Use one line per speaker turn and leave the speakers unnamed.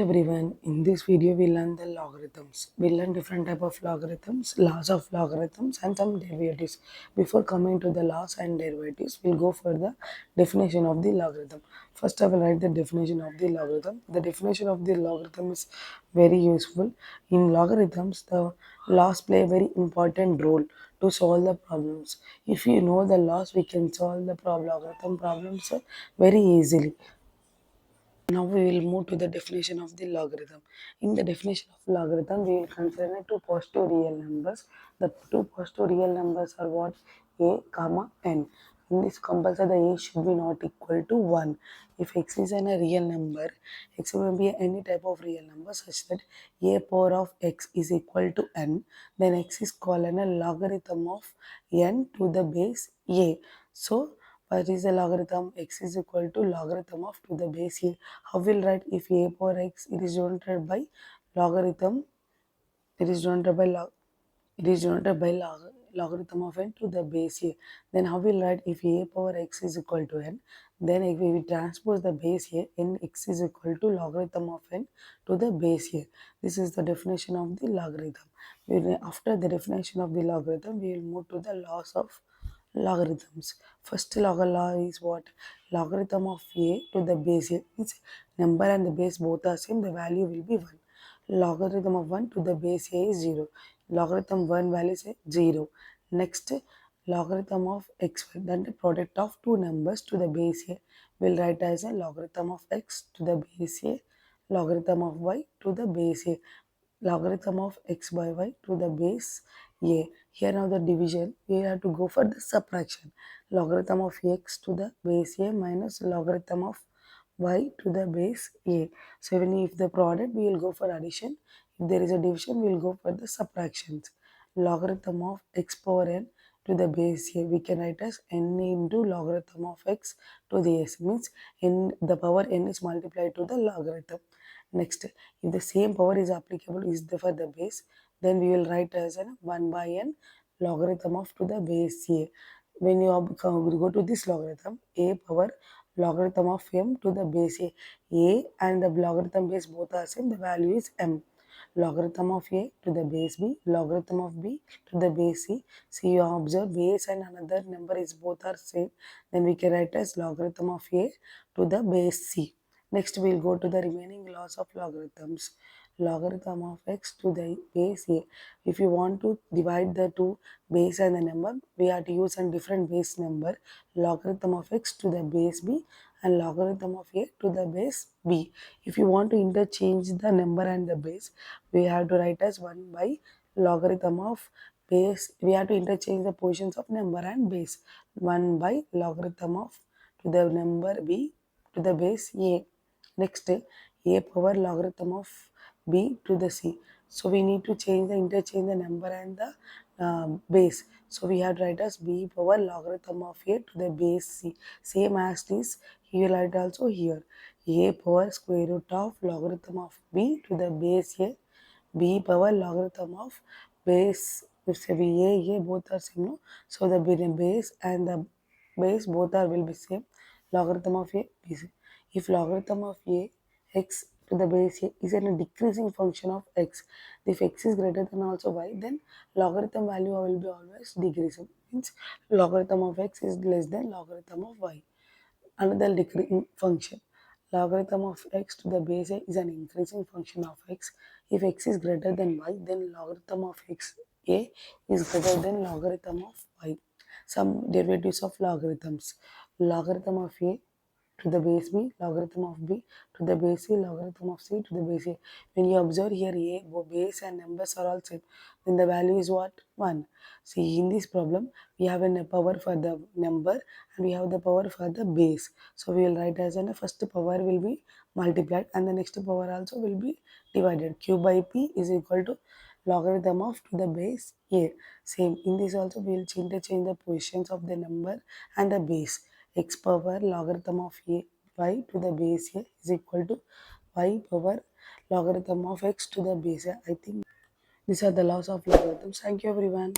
everyone, in this video we learn the logarithms. We learn different type of logarithms, laws of logarithms and some derivatives. Before coming to the laws and derivatives, we'll go for the definition of the logarithm. First I will write the definition of the logarithm. The definition of the logarithm is very useful. In logarithms, the laws play a very important role to solve the problems. If you know the laws, we can solve the logarithm problems very easily. Now we will move to the definition of the logarithm. In the definition of logarithm, we will consider two positive real numbers. The two positive real numbers are what? A, comma, n. In this compulsory, the a should be not equal to 1. If x is a real number, x will be any type of real number such that a power of x is equal to n, then x is called a logarithm of n to the base a. So, what is the logarithm? X is equal to logarithm of to the base a. How will write if a power x it is denoted by logarithm? It is denoted by logarithm of n to the base a. Then how will write if a power x is equal to n? Then if we transpose the base a, n x is equal to logarithm of n to the base a. This is the definition of the logarithm. After the definition of the logarithm, we will move to the laws of logarithms. First law is what? Logarithm of a to the base a means number and the base both are same, the value will be 1. Logarithm of 1 to the base a is 0. Logarithm 1 value is 0. Next, logarithm of x, then the product of two numbers to the base a will write as a logarithm of x to the base a, logarithm of y to the base a, logarithm of x by y to the base a. Here now the division, we have to go for the subtraction. Logarithm of x to the base a minus logarithm of y to the base a. So even if the product, we will go for addition. If there is a division, we will go for the subtractions. Logarithm of x power n to the base a, we can write as n into logarithm of x to the s, means n, the power n is multiplied to the logarithm. Next, if the same power is applicable is for the base, then we will write as an 1 by n logarithm of to the base a. When you go to this logarithm, a power logarithm of m to the base a and the logarithm base both are same, the value is m. Logarithm of a to the base b, logarithm of b to the base c. See, you observe base and another number is both are same, then we can write as logarithm of a to the base c. Next, we will go to the remaining laws of logarithms. Logarithm of x to the base a. If you want to divide the two base and the number, we have to use a different base number. Logarithm of x to the base b and logarithm of a to the base b. If you want to interchange the number and the base, we have to write as 1 by logarithm of base. We have to interchange the positions of number and base. 1 by logarithm of to the number b to the base a. Next, a power logarithm of b to the c. So we need to interchange the number and the base. So we have to write as b power logarithm of a to the base c. Same as this, here write also here. A power square root of logarithm of b to the base a, b power logarithm of base, if a both are same, no? So the base and the base both are will be same. Logarithm of a b. If logarithm of a x to the base a is a decreasing function of x, if x is greater than also y, then logarithm value will be always decreasing. Means logarithm of x is less than logarithm of y. Another decreasing function. Logarithm of x to the base a is an increasing function of x. If x is greater than y, then logarithm of x a is greater than logarithm of y. Some derivatives of logarithms. Logarithm of a to the base b, logarithm of b to the base c, logarithm of c to the base a. When you observe here a, base and numbers are all same, then the value is what? 1. See, in this problem, we have a power for the number and we have the power for the base. So we will write as a first power will be multiplied and the next power also will be divided. Q by p is equal to logarithm of to the base a. Same, in this also we will interchange the positions of the number and the base. X power logarithm of a y to the base a is equal to y power logarithm of x to the base a. I think these are the laws of logarithms. Thank you everyone.